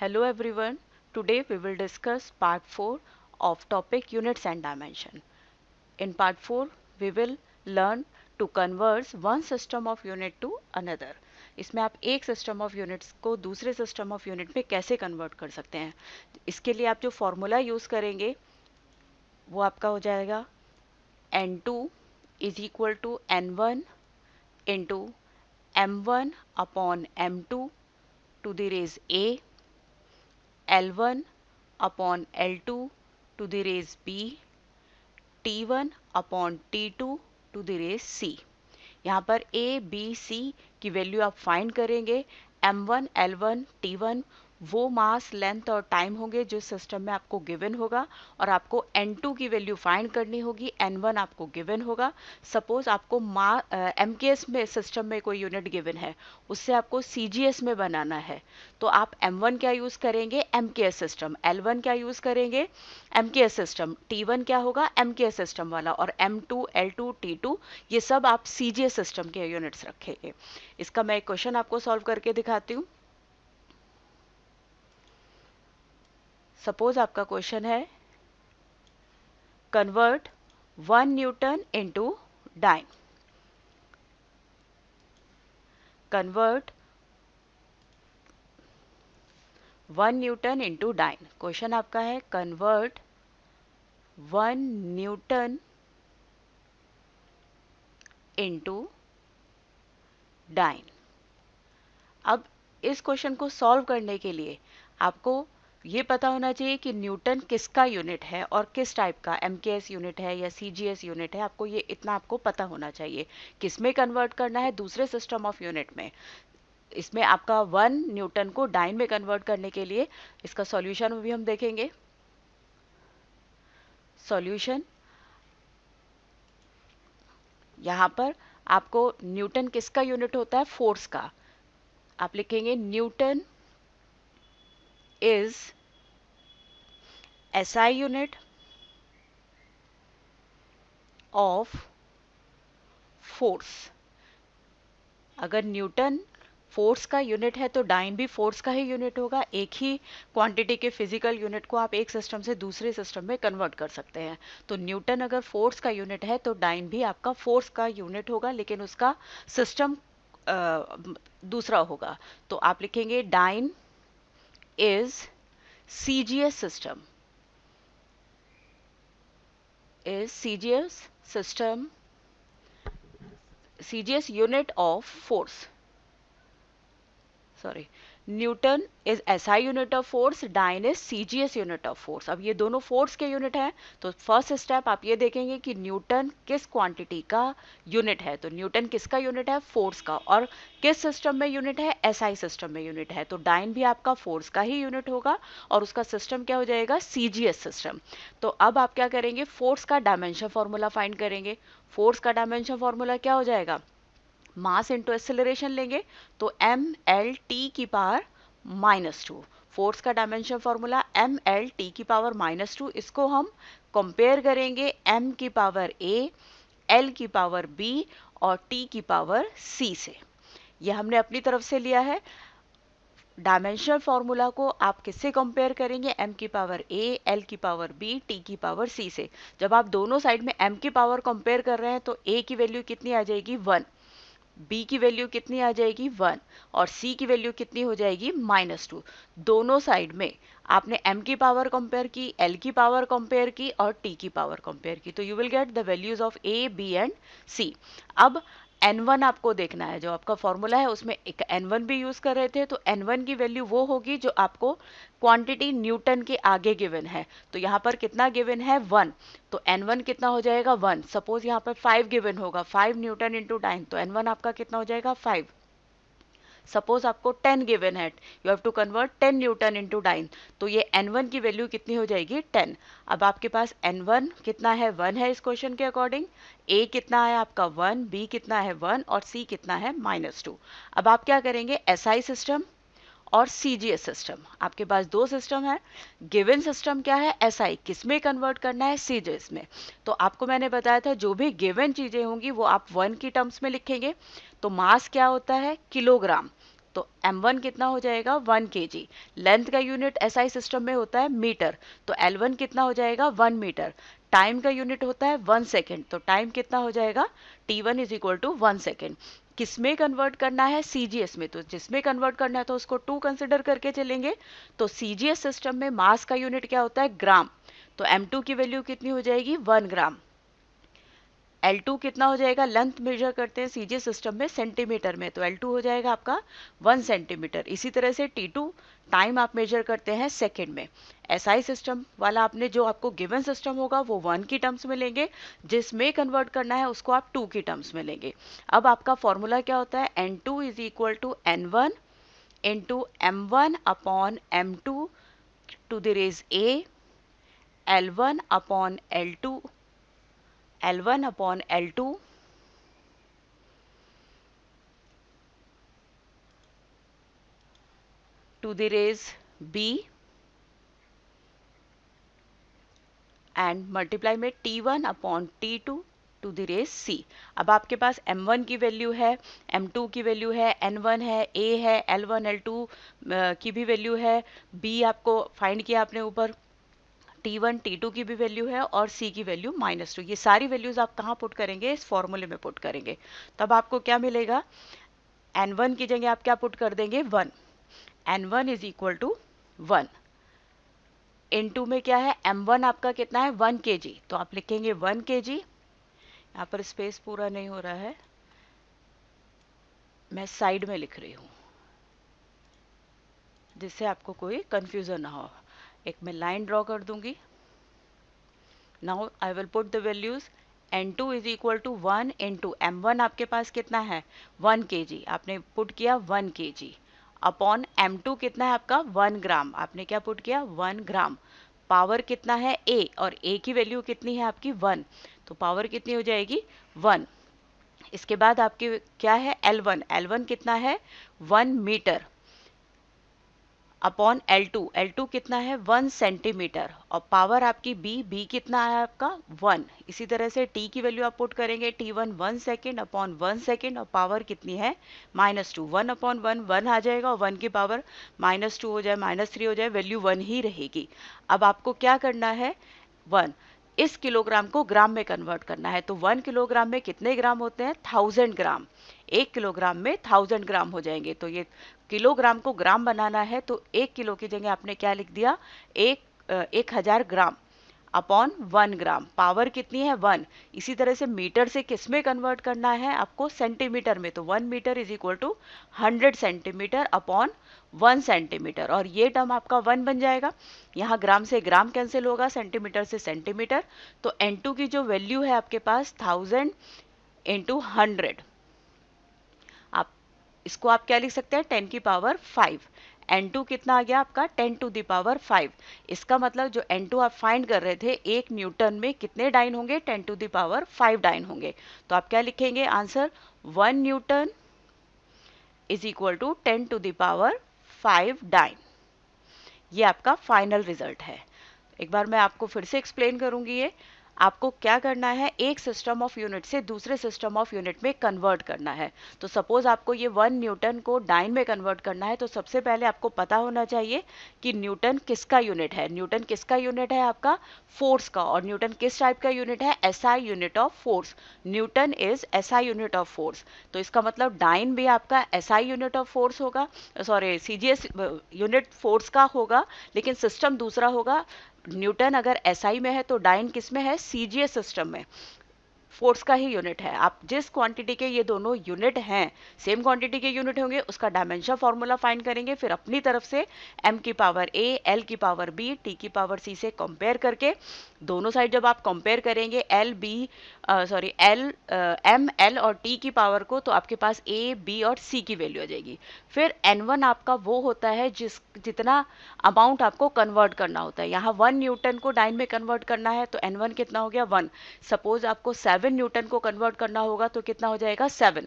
Hello everyone. Today we will discuss part 4 of topic units and dimension. In part 4 we will learn to convert one system of unit to another. इसमें आप एक system of units को दूसरे system of unit में कैसे convert कर सकते हैं. इसके लिए आप जो फॉर्मूला यूज करेंगे वो आपका हो जाएगा n2 is equal to n1 into m1 upon m2 to the raise a, L1 upon L2 to the raise B, T1 upon T2 to the raise C. यहाँ पर A, B, C की value आप find करेंगे. M1, L1, T1 वो मास, length और time होंगे जो system में आपको गिवन होगा, और आपको N2 की वैल्यू फाइंड करनी होगी. N1 आपको गिवन होगा. सपोज आपको MKS में सिस्टम में कोई यूनिट गिवन है, उससे आपको CGS में बनाना है, तो आप M1 क्या यूज करेंगे, MKS सिस्टम. L1 क्या यूज करेंगे, MKS सिस्टम. T1 क्या होगा, MKS सिस्टम वाला. और M2, L2, T2 ये सब आप CGS सिस्टम के यूनिट्स रखेंगे. इसका मैं एक क्वेश्चन आपको सॉल्व करके दिखाती हूँ. सपोज आपका क्वेश्चन है convert 1 newton into dyne. Convert 1 newton into dyne. Question आपका है कन्वर्ट 1 न्यूटन इनटू डाइन. अब इस क्वेश्चन को सॉल्व करने के लिए आपको ये पता होना चाहिए कि न्यूटन किसका यूनिट है और किस टाइप का, MKS यूनिट है या CGS यूनिट है. आपको ये इतना आपको पता होना चाहिए. किसमें कन्वर्ट करना है, दूसरे सिस्टम ऑफ यूनिट में. इसमें आपका 1 न्यूटन को डाइन में कन्वर्ट करने के लिए इसका सॉल्यूशन भी हम देखेंगे. सॉल्यूशन यहाँ पर आपको न्यूटन किसका यूनिट होता है, फोर्स का. आप लिखेंगे Newton is SI unit of force. अगर न्यूटन फोर्स का यूनिट है तो डाइन भी फोर्स का ही यूनिट होगा. एक ही क्वांटिटी के फिजिकल यूनिट को आप एक सिस्टम से दूसरे सिस्टम में कन्वर्ट कर सकते हैं. तो न्यूटन अगर फोर्स का यूनिट है तो डाइन भी आपका फोर्स का यूनिट होगा, लेकिन उसका सिस्टम दूसरा होगा. तो आप लिखेंगे dine is CGS system. Is CGS system, CGS unit of force. Sorry, newton is SI unit of force, dyne is CGS unit of force. अब ये दोनों फोर्स के यूनिट हैं, तो फर्स्ट स्टेप आप ये देखेंगे कि न्यूटन किस क्वांटिटी का यूनिट है. तो न्यूटन किसका यूनिट है, फोर्स का. और किस सिस्टम में यूनिट है, SI सिस्टम में यूनिट है. तो डाइन भी आपका फोर्स का ही यूनिट होगा और उसका सिस्टम क्या हो जाएगा, CGS सिस्टम. तो अब आप क्या करेंगे, फोर्स का डायमेंशन फॉर्मूला फाइंड करेंगे. फोर्स का डायमेंशन फॉर्मूला क्या हो जाएगा, मास इंटू एक्सेलरेशन लेंगे, तो mLT की पावर -2. फोर्स का डायमेंशन फॉर्मूला mLT की पावर -2. इसको हम कंपेयर करेंगे m की पावर a, l की पावर b और t की पावर c से. ये हमने अपनी तरफ से लिया है. डायमेंशनल फॉर्मूला को आप किससे कंपेयर करेंगे, m की पावर a, l की पावर b, t की पावर c से. जब आप दोनों साइड में m की पावर कंपेयर कर रहे हैं तो a की वैल्यू कितनी आ जाएगी, 1. B की वैल्यू कितनी आ जाएगी, 1. और C की वैल्यू कितनी हो जाएगी, -2. दोनों साइड में आपने M की पावर कंपेयर की, L की पावर कंपेयर की और T की पावर कंपेयर की. तो you will get the values of A, B and C. अब N1 आपको देखना है. जो आपका फॉर्मूला है उसमें एक N1 भी यूज कर रहे थे, तो N1 की वैल्यू वो होगी जो आपको क्वांटिटी न्यूटन के आगे गिवन है. तो यहाँ पर कितना गिवन है, 1. तो N1 कितना हो जाएगा, 1. सपोज यहाँ पर 5 गिवन होगा, 5 न्यूटन इंटू डाइन, तो N1 आपका कितना हो जाएगा, 5. सपोज आपको 10 गिवन है, you have to convert 10 newton into dyne, तो ये N1 की वैल्यू कितनी हो जाएगी, 10. अब आपके पास N1 कितना है, 1 है इस क्वेश्चन के अकॉर्डिंग. A कितना है आपका 1, B कितना है 1 और C कितना है -2. अब आप क्या करेंगे, SI सिस्टम और CGS सिस्टम. आपके पास दो सिस्टम है. गिवन सिस्टम क्या है, SI. किसमें कन्वर्ट करना है, CGS में. तो आपको मैंने बताया था जो भी गिवन चीजें होंगी वो आप 1 की टर्म्स में लिखेंगे. तो मास क्या होता है, किलोग्राम. तो m1 कितना हो जाएगा 1 kg। लेंथ का यूनिट एसआई सिस्टम में होता है मीटर, तो L1 कितना हो जाएगा 1 मीटर। टाइम का यूनिट होता है 1 सेकेंड, तो टाइम कितना हो जाएगा T1 is equal to 1 second. किसमें कन्वर्ट करना है सीजीएस में, तो जिसमें कन्वर्ट करना है तो उसको 2 कंसिडर करके चलेंगे। तो सीजीएस सिस्टम में मास का यूनिट क्या होता है ग्राम, तो m2 की वैल्यू कितनी हो जाएगी 1 ग्राम। L2 कितना हो जाएगा, लेंथ मेजर करते हैं सीजीएस सिस्टम में सेंटीमीटर में, तो L2 हो जाएगा आपका 1 सेंटीमीटर। इसी तरह से T2 टाइम आप मेजर करते हैं सेकंड में। एसआई सिस्टम वाला आपने जो आपको गिवन सिस्टम होगा वो 1 की टर्म्स में लेंगे, जिसमें कन्वर्ट करना है उसको आप 2 की टर्म्स में लेंगे। अब आपका फॉर्मूला क्या होता है, N2 is equal to N1 into M1 upon M2 to the raise A, L1 upon L2, L1 upon L2 to the raise B and multiply में T1 upon T2 to the raise C। अब आपके पास M1 की value है, M2 की value है, N1 है, A है, L1 L2 की भी वैल्यू है, B आपको फाइंड किया आपने ऊपर, T1 T2 की भी वैल्यू है और C की वैल्यू -2। ये सारी वैल्यूज आप कहाँ पुट करेंगे, इस फॉर्मूले में पुट करेंगे। तब आपको क्या मिलेगा, N1 की जगह आप क्या पुट कर देंगे 1, N1 is equal to 1 into में क्या है M1 आपका कितना है 1 kg, तो आप लिखेंगे 1 kg। यहाँ पर स्पेस पूरा नहीं हो रहा है, मैं साइड में लिख रही हूँ जिससे आपको कोई कंफ्यूजन ना हो। एक मैं लाइन ड्रॉ कर दूंगी। Now I will put the values. N2 is equal to 1 into M1 आपके पास कितना है 1 kg, आपने पुट किया 1 kg अपॉन M2 कितना है आपका 1 ग्राम, आपने क्या पुट किया 1 ग्राम। पावर कितना है A और A की वैल्यू कितनी है आपकी 1, तो पावर कितनी हो जाएगी 1। इसके बाद आपकी क्या है L1, L1 कितना है 1 मीटर अपॉन L2, L2 कितना है 1 सेंटीमीटर और पावर आपकी B कितना है आपका 1। इसी तरह से T की वैल्यू आप पुट करेंगे T1 1 सेकेंड अपॉन 1 सेकेंड और पावर कितनी है -2, 1 अपॉन 1 1 आ जाएगा और 1 की पावर -2 हो जाए -3 हो जाए, वैल्यू 1 ही रहेगी। अब आपको क्या करना है 1 इस किलोग्राम को ग्राम में कन्वर्ट करना है, तो 1 किलोग्राम में कितने ग्राम होते हैं 1000 ग्राम, 1 किलोग्राम में 1000 ग्राम हो जाएंगे। तो ये किलोग्राम को ग्राम बनाना है तो 1 किलो की जगह आपने क्या लिख दिया 1000 ग्राम अपॉन 1 ग्राम। पावर कितनी है 1। इसी तरह से मीटर से किस में कन्वर्ट करना है आपको सेंटीमीटर में, तो 1 metre is equal to 100 centimetre upon 1 centimetre और ये टर्म आपका 1 बन जाएगा। यहाँ ग्राम से ग्राम कैंसिल होगा, सेंटीमीटर से सेंटीमीटर, तो N2 की जो वैल्यू है आपके पास 1000 इंटू 100, आप इसको आप क्या लिख सकते हैं 10 की पावर 5। N2 कितना आ गया आपका 10 टू द पावर 5। इसका मतलब जो N2 आप फाइंड कर रहे थे 1 न्यूटन में कितने डाइन होंगे 10 टू द पावर 5 डाइन होंगे। तो आप क्या लिखेंगे answer 1 newton is equal to 10 to the power 5 dyne. ये आपका फाइनल रिजल्ट है। एक बार मैं आपको फिर से एक्सप्लेन करूंगी। ये आपको क्या करना है, एक सिस्टम ऑफ यूनिट से दूसरे सिस्टम ऑफ यूनिट में कन्वर्ट करना है। तो सपोज आपको ये 1 न्यूटन को डाइन में कन्वर्ट करना है, तो सबसे पहले आपको पता होना चाहिए कि न्यूटन किसका यूनिट है। न्यूटन किसका यूनिट है आपका फोर्स का, और न्यूटन किस टाइप का यूनिट है SI unit of force. Newton is SI unit of force, तो इसका मतलब डाइन भी आपका एसआई यूनिट ऑफ फोर्स होगा, सॉरी सीजीएस यूनिट फोर्स का होगा, लेकिन सिस्टम दूसरा होगा। न्यूटन अगर एसआई में है तो डाइन किस में है सीजीएस सिस्टम में, फोर्स का ही यूनिट है। आप जिस क्वांटिटी के ये दोनों यूनिट हैं, सेम क्वांटिटी के यूनिट होंगे, उसका डायमेंशन फॉर्मूला फाइंड करेंगे, फिर अपनी तरफ से m की पावर a, l की पावर b, t की पावर c से कंपेयर करके दोनों साइड जब आप कंपेयर करेंगे m, l और t की पावर को, तो आपके पास a, b और c की वैल्यू आ जाएगी। फिर n1 आपका वो होता है जितना अमाउंट आपको कन्वर्ट करना होता है। यहाँ 1 न्यूटन को डाइन में कन्वर्ट करना है तो n1 कितना हो गया 1। सपोज आपको 7 न्यूटन को कन्वर्ट करना होगा तो कितना हो जाएगा 7।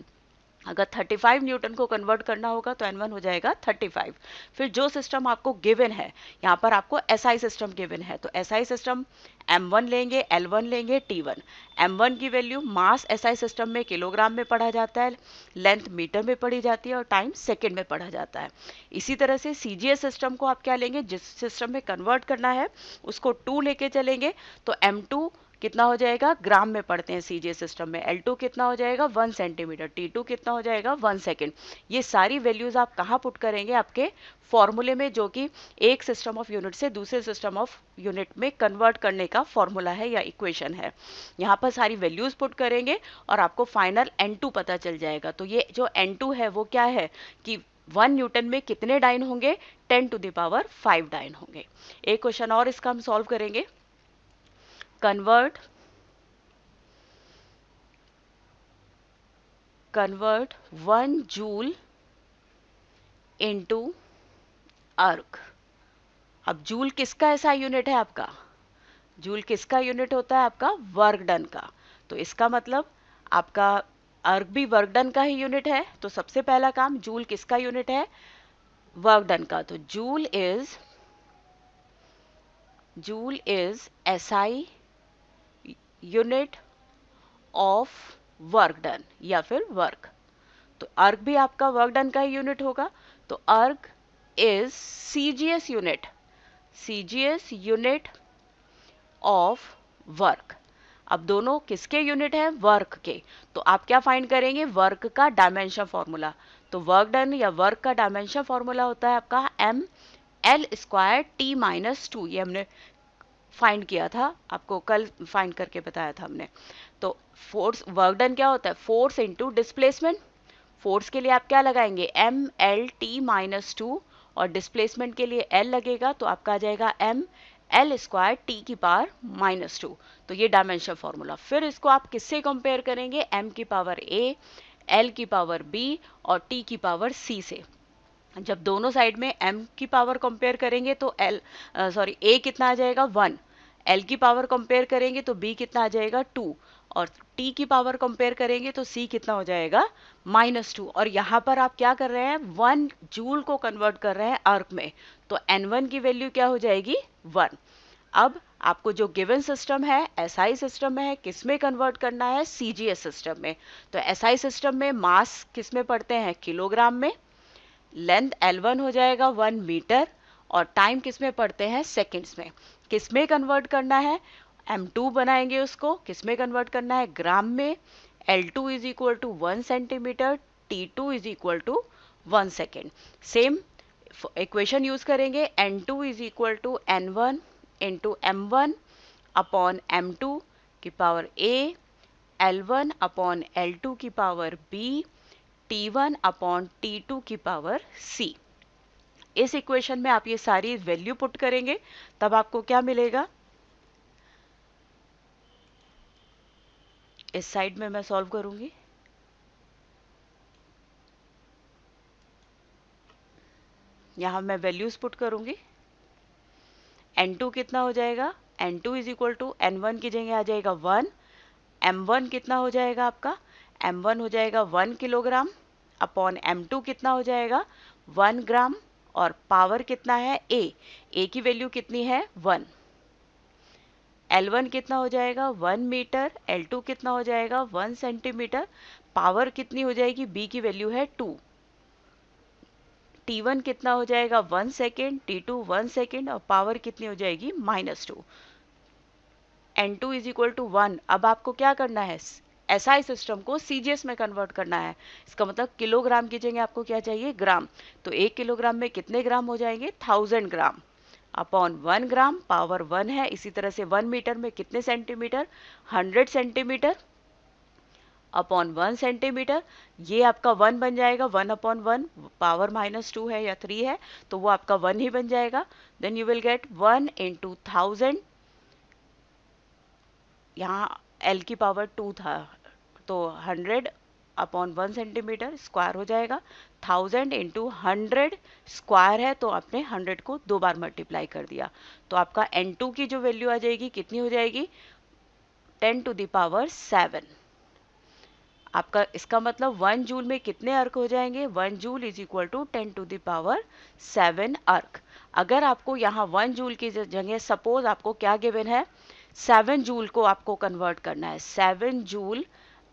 अगर 35 न्यूटन को कन्वर्ट करना होगा तो N1 हो जाएगा 35। फिर जो सिस्टम आपको गिवन है, यहाँ पर आपको SI सिस्टम गिवन है, तो SI सिस्टम M1 लेंगे, L1 लेंगे, T1। M1 की वैल्यू मास SI सिस्टम में किलोग्राम में पढ़ा जाता है, लेंथ मीटर में पढ़ी जाती है और टाइम सेकेंड में पढ़ा जाता है। इसी तरह से CGS सिस्टम को आप क्या लेंगे, जिस सिस्टम में कन्वर्ट करना है उसको 2 लेके चलेंगे, तो M2 कितना हो जाएगा, ग्राम में पढ़ते हैं सीजीएस सिस्टम में। L2 कितना हो जाएगा, 1 सेंटीमीटर। T2 कितना हो जाएगा, 1 सेकेंड। ये सारी वैल्यूज आप कहाँ पुट करेंगे, आपके फॉर्मूले में, जो कि एक सिस्टम ऑफ यूनिट से दूसरे सिस्टम ऑफ यूनिट में कन्वर्ट करने का फॉर्मूला है या इक्वेशन है। यहाँ पर सारी वैल्यूज पुट करेंगे और आपको फाइनल N2 पता चल जाएगा। तो ये जो N2 है वो क्या है कि 1 न्यूटन में कितने डाइन होंगे, 10 टू द पावर 5 डाइन होंगे। एक क्वेश्चन और इसका हम सॉल्व करेंगे। convert 1 जूल into अर्क। अब जूल किसका ऐसा यूनिट है, आपका जूल किसका यूनिट होता है, आपका वर्क डन का। तो इसका मतलब आपका अर्क भी वर्क डन का ही यूनिट है। तो सबसे पहला काम, जूल किसका यूनिट है, वर्क डन का। तो joule is SI unit of work done या फिर वर्क। तो अर्क भी आपका वर्क डन का ही यूनिट होगा। तो अर्क is CGS unit of work. अब दोनों किसके यूनिट है, वर्क के। तो आप क्या फाइंड करेंगे, वर्क का डायमेंशन फॉर्मूला। तो वर्क डन या वर्क का डायमेंशन फॉर्मूला होता है आपका ML² T-2। ये हमने फाइंड किया था, आपको कल फाइंड करके बताया था हमने। तो फोर्स, वर्क डन क्या होता है, फोर्स इनटू डिस्प्लेसमेंट। फोर्स के लिए आप क्या लगाएंगे, ML T-2 और डिस्प्लेसमेंट के लिए L लगेगा, तो आपका आ जाएगा ML² T⁻²। तो ये डायमेंशन फॉर्मूला। फिर इसको आप किससे कंपेयर करेंगे, M की पावर A, L की पावर B और T की पावर C से। जब दोनों साइड में M की पावर कंपेयर करेंगे तो A कितना आ जाएगा, 1। L की पावर कंपेयर करेंगे तो B कितना आ जाएगा, 2। और T की पावर कंपेयर करेंगे तो C कितना हो जाएगा, -2। और यहाँ पर आप क्या कर रहे हैं, 1 जूल को कन्वर्ट कर रहे हैं अर्क में। तो N1 की वैल्यू क्या हो जाएगी, 1। अब आपको जो गिवन सिस्टम है, SI सिस्टम में है, किस में कन्वर्ट करना है, CGS सिस्टम में। तो SI सिस्टम में मास किस में पढ़ते हैं, किलोग्राम में। लेंथ L1 हो जाएगा 1 मीटर और टाइम किस में पढ़ते हैं, सेकेंड्स में। किस में कन्वर्ट करना है, M2 बनाएंगे उसको, किस में कन्वर्ट करना है, ग्राम में। L2 is equal to 1 centimetre, T2 is equal to 1 second. Same equation use करेंगे, N2 is equal to N1 into M1 upon M2 की power A, L1 upon L2 की power B, T1 upon T2 की power C। इस equation में आप ये सारी value put करेंगे, तब आपको क्या मिलेगा। इस साइड में मैं सॉल्व करूंगी। यहां मैं वैल्यूज पुट करूंगी। N2 कितना हो जाएगा, N2 is equal to N1 की जगह आ जाएगा 1। M1 कितना हो जाएगा आपका, M1 हो जाएगा 1 किलोग्राम अपॉन M2 कितना हो जाएगा, 1 ग्राम। और पावर कितना है, A की वैल्यू कितनी है, 1। L1 कितना हो जाएगा, 1 मीटर। L2 कितना हो जाएगा, 1 सेंटीमीटर। पावर कितनी हो जाएगी, B की वैल्यू है 2। T1 कितना हो जाएगा, 1 सेकेंड। T2 1 सेकेंड और पावर कितनी हो जाएगी, -2। N2 is equal to 1। अब आपको क्या करना है, SI सिस्टम को CGS में कन्वर्ट करना है। इसका मतलब किलोग्राम की जगह आपको क्या चाहिए, ग्राम। तो 1 किलोग्राम में कितने ग्राम हो जाएंगे, 1000 ग्राम अपॉन 1 ग्राम, पावर 1 है। इसी तरह से 1 मीटर में कितने सेंटीमीटर, 100 सेंटीमीटर अपॉन 1 सेंटीमीटर। ये आपका 1 बन जाएगा, 1 अपॉन 1, पावर -2 है या 3 है तो वो आपका 1 ही बन जाएगा। Then you will get 1 into 1000। यहाँ L की पावर 2 था तो 100 अपॉन 1 सेंटीमीटर स्क्वायर हो जाएगा। 1000 इंटू 100 स्क्वायर है तो आपने 100 को 2 बार मल्टीप्लाई कर दिया। तो आपका N2 की जो वैल्यू आ जाएगी कितनी हो जाएगी, 10 टू द पावर 7। आपका इसका मतलब 1 जूल में कितने अर्क हो जाएंगे, 1 joule is equal to 10 to the power 7 erg. अगर आपको यहाँ 1 जूल की जगह सपोज आपको क्या गिवन है, 7 जूल को आपको कन्वर्ट करना है, 7 जूल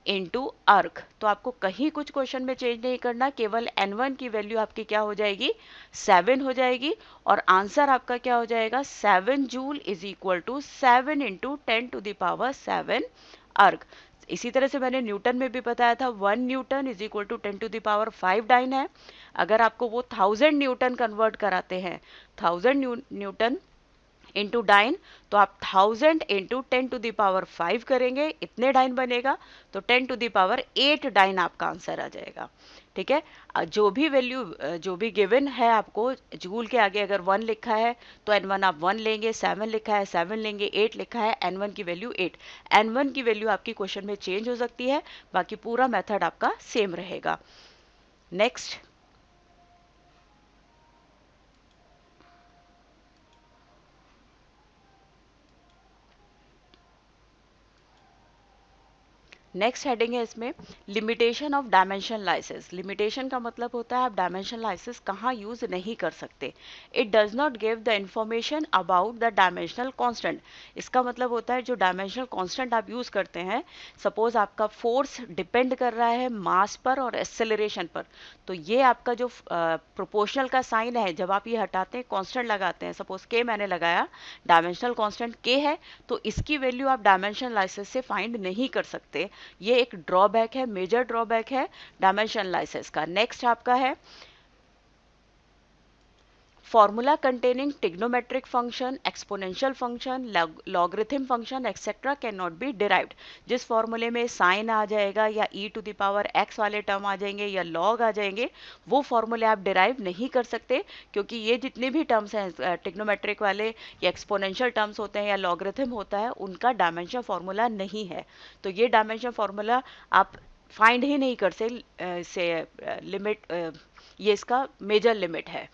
इनटू अर्क, तो आपको कहीं कुछ क्वेश्चन में चेंज नहीं करना, केवल n1 की वैल्यू आपकी क्या हो जाएगी, 7 हो जाएगी, और आंसर आपका क्या हो जाएगा, 7 joule is equal to 7 into 10 to the power 7 erg. इसी तरह से मैंने न्यूटन में भी बताया था, 1 newton is equal to 10 to the power 5 dyne है। अगर आपको वो 1000 न्यूटन कन्वर्ट कराते हैं, 1000 न्यूटन इंटू डाइन, तो आप 1000 इंटू 10 टू द पावर 5 करेंगे, इतने डाइन बनेगा, तो 10 टू द पावर 8 डाइन आपका आंसर आ जाएगा। ठीक है, जो भी वैल्यू जो भी गिवन है आपको, जूल के आगे अगर 1 लिखा है तो n1 आप 1 लेंगे, 7 लिखा है 7 लेंगे, 8 लिखा है n1 की वैल्यू 8। n1 की वैल्यू आपकी क्वेश्चन में चेंज हो सकती है, बाकी पूरा मेथड आपका सेम रहेगा। नेक्स्ट, नेक्स्ट हेडिंग है इसमें लिमिटेशन ऑफ डायमेंशनलाइसिस। लिमिटेशन का मतलब होता है आप डायमेंशनलाइसिस कहाँ यूज नहीं कर सकते। It does not give the information about the dimensional constant. इसका मतलब होता है जो डायमेंशनल कांस्टेंट आप यूज करते हैं, सपोज आपका फोर्स डिपेंड कर रहा है मास पर और एक्सेलरेशन पर, तो ये आपका जो प्रोपोर्शनल का साइन है, जब आप ये हटाते हैं कांस्टेंट लगाते हैं, सपोज के मैंने लगाया, डायमेंशनल कांस्टेंट के है, तो इसकी वैल्यू आप डायमेंशनलाइसिस से फाइंड नहीं कर सकते। ये एक ड्रॉबैक है, मेजर ड्रॉबैक है डायमेंशनलाइसिस का। नेक्स्ट आपका है formula containing trigonometric function, exponential function, logarithm function et cetera can not be derived. जिस फॉर्मूले में साइन आ जाएगा या e to the power x वाले टर्म आ जाएंगे या लॉग आ जाएंगे, वो फॉर्मूले आप डिराइव नहीं कर सकते, क्योंकि ये जितने भी टर्म्स हैं ट्रिग्नोमेट्रिक वाले या एक्सपोनेंशियल टर्म्स होते हैं या लॉगरिथम होता है, उनका डायमेंशन फॉर्मूला नहीं है। तो ये डायमेंशन फॉर्मूला आप फाइंड ही नहीं कर सकते, लिमिट ये इसका मेजर लिमिट है,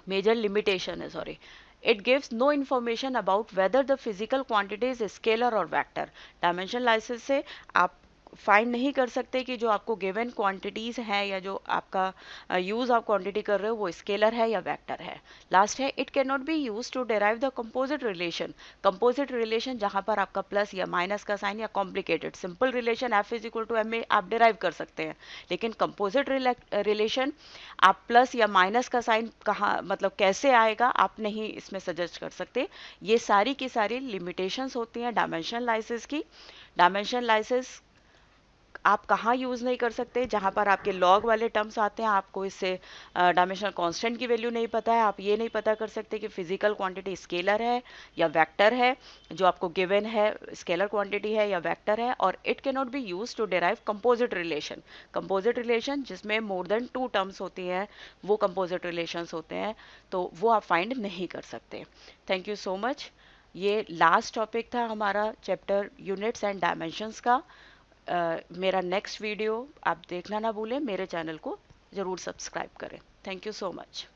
major limitation है, sorry. It gives no information about whether the physical quantity is scalar or vector. Dimensionalisis से आप फाइंड नहीं कर सकते कि जो आपको गिवन क्वांटिटीज हैं या जो आपका यूज आप क्वांटिटी कर रहे हो वो स्केलर है या वेक्टर है। लास्ट है it can not be use to derive the composite relation. Composite relation जहां पर आपका प्लस या माइनस का साइन या complicated simple relation F is equal to M में आप डिराइव कर सकते हैं, लेकिन कंपोजिट रिलेशन आप प्लस या माइनस का साइन कहाँ मतलब कैसे आएगा आप नहीं इसमें सजेस्ट कर सकते। ये सारी की सारी लिमिटेशंस होती हैं डायमेंशनलाइसिस की। डायमेंशनलाइसिस आप कहाँ यूज़ नहीं कर सकते, जहाँ पर आपके लॉग वाले टर्म्स आते हैं, आपको इससे डायमेंशनल कांस्टेंट की वैल्यू नहीं पता है, आप ये नहीं पता कर सकते कि फिजिकल क्वांटिटी स्केलर है या वेक्टर है, जो आपको गिवन है स्केलर क्वांटिटी है या वेक्टर है। और it can not be use to derive composite relation. Composite relation जिसमें मोर देन 2 टर्म्स होती हैं, वो कंपोजिट रिलेशंस होते हैं, तो वो आप फाइंड नहीं कर सकते। Thank you so much. ये लास्ट टॉपिक था हमारा चैप्टर यूनिट्स एंड डायमेंशंस का। मेरा नेक्स्ट वीडियो आप देखना ना भूलें, मेरे चैनल को ज़रूर सब्सक्राइब करें। Thank you so much.